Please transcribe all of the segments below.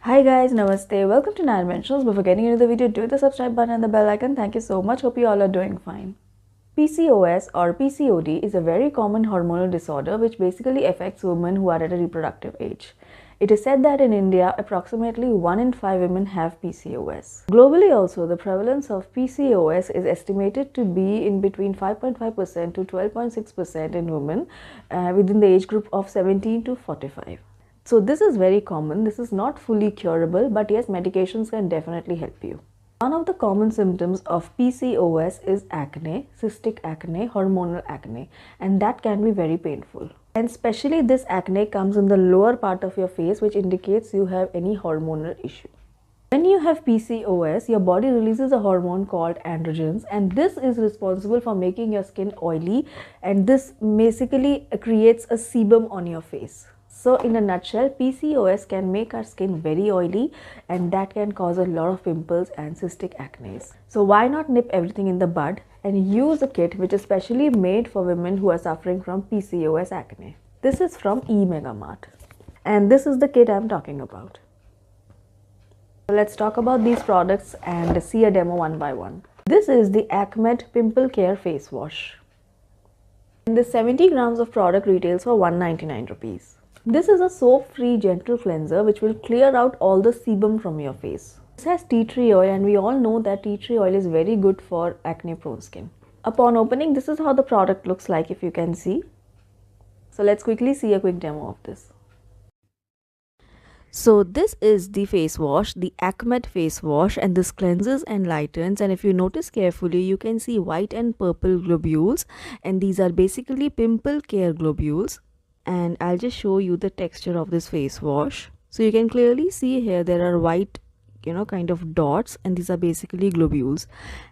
Hi guys, namaste. Welcome to Nine Dimensionals. Before getting into the video, do the subscribe button and the bell icon. Thank you so much. Hope you all are doing fine. PCOS or PCOD is a very common hormonal disorder which basically affects women who are at a reproductive age. It is said that in India, approximately 1 in 5 women have PCOS. Globally also, the prevalence of PCOS is estimated to be in between 5.5% to 12.6% in women within the age group of 17 to 45. So this is very common. This is not fully curable, but yes, medications can definitely help you. One of the common symptoms of PCOS is acne, cystic acne, hormonal acne, and that can be very painful. And especially this acne comes in the lower part of your face, which indicates you have any hormonal issue. When you have PCOS, your body releases a hormone called androgens, and this is responsible for making your skin oily, and this basically creates a sebum on your face. So in a nutshell, PCOS can make our skin very oily, and that can cause a lot of pimples and cystic acne. So why not nip everything in the bud and use a kit which is specially made for women who are suffering from PCOS acne. This is from eMegaMart, and this is the kit I'm talking about. So let's talk about these products and see a demo one by one. This is the Acmed Pimple Care Face Wash. And the 70 grams of product retails for 199 rupees. This is a soap-free gentle cleanser which will clear out all the sebum from your face. This has tea tree oil, and we all know that tea tree oil is very good for acne-prone skin. Upon opening, this is how the product looks like, if you can see. So let's quickly see a quick demo of this. So this is the face wash, the Acmed face wash, and this cleanses and lightens, and if you notice carefully, you can see white and purple globules, and these are basically pimple care globules. And I'll just show you the texture of this face wash. So you can clearly see here there are white kind of dots, and these are basically globules.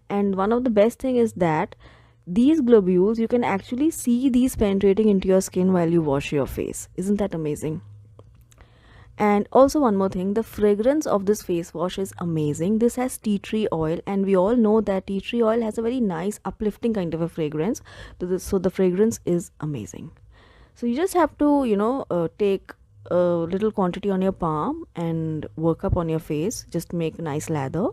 And one of the best thing is that these globules, you can actually see these penetrating into your skin while you wash your face. Isn't that amazing? And also one more thing, the fragrance of this face wash is amazing. This has tea tree oil, and we all know that tea tree oil has a very nice uplifting kind of a fragrance. So the fragrance is amazing. So you just have to, take a little quantity on your palm and work up on your face. Just make a nice lather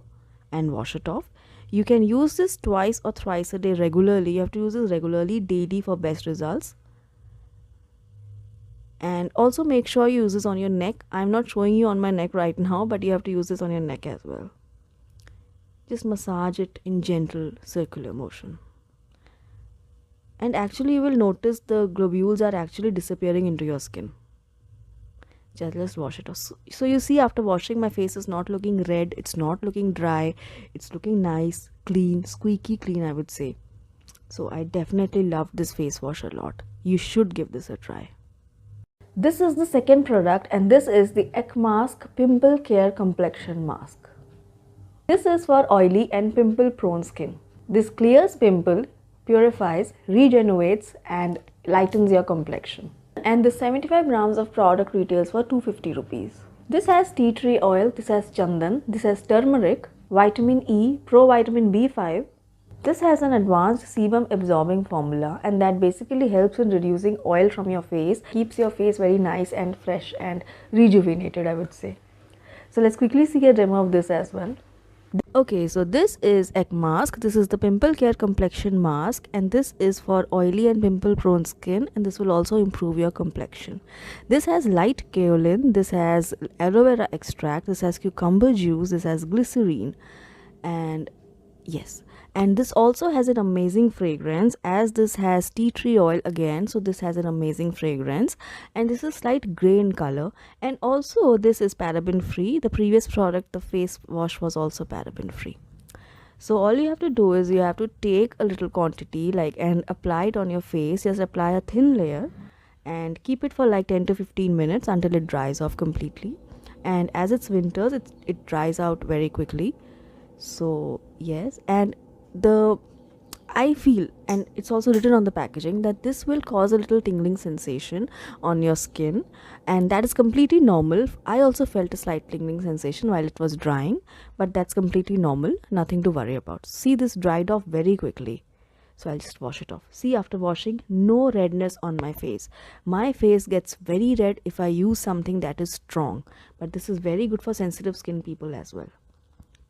and wash it off. You can use this twice or thrice a day regularly. You have to use this regularly, daily, for best results. And also make sure you use this on your neck. I'm not showing you on my neck right now, but you have to use this on your neck as well. Just massage it in gentle circular motion. And actually you will notice the globules are actually disappearing into your skin. Just wash it off. So you see, after washing, my face is not looking red, it's not looking dry, it's looking nice, clean, squeaky clean, I would say. So I definitely love this face wash a lot. You should give this a try. This is the second product, and this is the Akmasq Pimple Care Complexion Mask. This is for oily and pimple prone skin. This clears pimple, purifies, regenerates, and lightens your complexion. And the 75 grams of product retails for 250 rupees. This has tea tree oil, this has chandan, this has turmeric, vitamin E, provitamin B5. This has an advanced sebum absorbing formula, and that basically helps in reducing oil from your face, keeps your face very nice and fresh and rejuvenated, I would say. So let's quickly see a demo of this as well. Okay, so this is Akmasq. This is the Pimple Care Complexion Mask, and this is for oily and pimple prone skin, and this will also improve your complexion. This has light kaolin, this has aloe vera extract, this has cucumber juice, this has glycerine, and yes, and this also has an amazing fragrance, as this has tea tree oil again. So this has an amazing fragrance, and this is light gray in color, and also this is paraben free. The previous product, the face wash, was also paraben free. So all you have to do is you have to take a little quantity and apply it on your face. Just apply a thin layer and keep it for like 10 to 15 minutes until it dries off completely. And as it's winters, it dries out very quickly. So yes, and I feel, and it's also written on the packaging, that this will cause a little tingling sensation on your skin, and that is completely normal. I also felt a slight tingling sensation while it was drying, but that's completely normal, nothing to worry about. See, this dried off very quickly. So I'll just wash it off. See, after washing, no redness on my face. My face gets very red if I use something that is strong, but this is very good for sensitive skin people as well.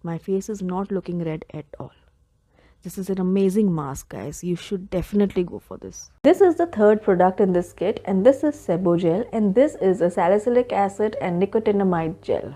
My face is not looking red at all. This is an amazing mask, guys. You should definitely go for this. This is the third product in this kit, and this is Sebogel, and this is a salicylic acid and nicotinamide gel.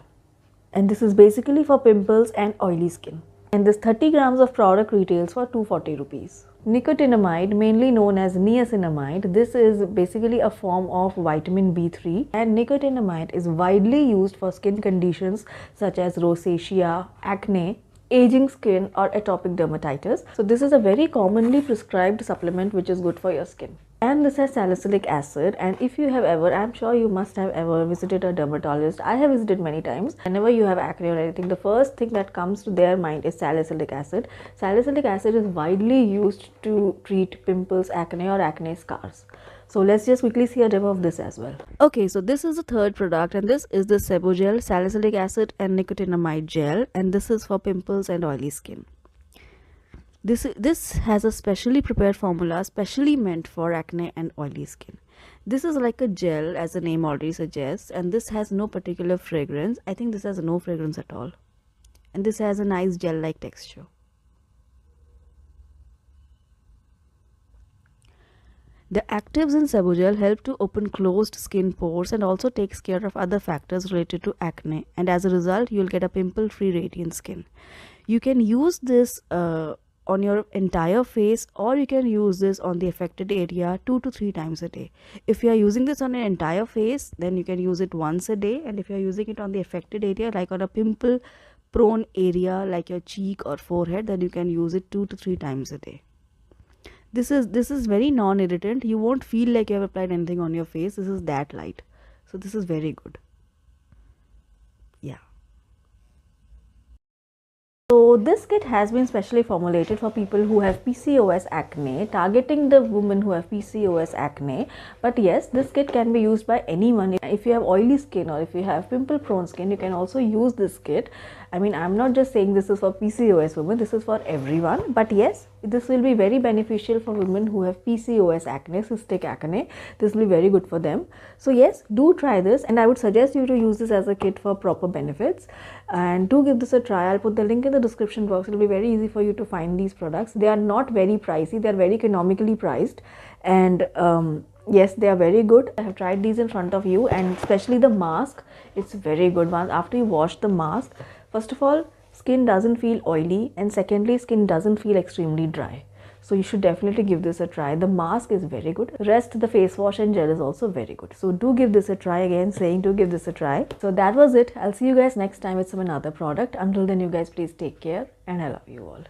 And this is basically for pimples and oily skin. And this 30 grams of product retails for 240 rupees. Nicotinamide, mainly known as niacinamide, this is basically a form of vitamin B3, and nicotinamide is widely used for skin conditions such as rosacea, acne, aging skin or atopic dermatitis. So this is a very commonly prescribed supplement which is good for your skin. And this has salicylic acid, and if you have ever, I'm sure you must have ever visited a dermatologist. I have visited many times. Whenever you have acne or anything, the first thing that comes to their mind is salicylic acid. Salicylic acid is widely used to treat pimples, acne or acne scars. So let's just quickly see a demo of this as well. Okay, so this is the third product, and this is the Sebogel salicylic acid and nicotinamide gel, and this is for pimples and oily skin. This has a specially prepared formula specially meant for acne and oily skin. This is like a gel, as the name already suggests, and this has no particular fragrance. I think this has no fragrance at all, and this has a nice gel-like texture. The actives in Sebogel help to open closed skin pores and also takes care of other factors related to acne, and as a result you'll get a pimple-free radiant skin. You can use this on your entire face, or you can use this on the affected area 2 to 3 times a day. If you are using this on your entire face, then you can use it once a day, and if you are using it on the affected area like on a pimple prone area like your cheek or forehead, then you can use it 2 to 3 times a day. This is very non-irritant. You won't feel like you have applied anything on your face. This is that light, so this is very good. Yeah. So this kit has been specially formulated for people who have PCOS acne, targeting the women who have PCOS acne. But yes, this kit can be used by anyone. If you have oily skin or if you have pimple prone skin, you can also use this kit. I mean, I'm not just saying this is for PCOS women, this is for everyone. But yes, this will be very beneficial for women who have PCOS acne, cystic acne. This will be very good for them. So yes, do try this, and I would suggest you to use this as a kit for proper benefits. And do give this a try. I'll put the link in the description box. It will be very easy for you to find these products. They are not very pricey. They are very economically priced, and yes, they are very good. I have tried these in front of you, and especially the mask. It's very good. Once after you wash the mask, first of all, skin doesn't feel oily, and secondly, skin doesn't feel extremely dry. So you should definitely give this a try. The mask is very good. Rest, the face wash and gel is also very good. So do give this a try. Again, saying do give this a try. So that was it. I'll see you guys next time with some another product. Until then, you guys please take care, and I love you all.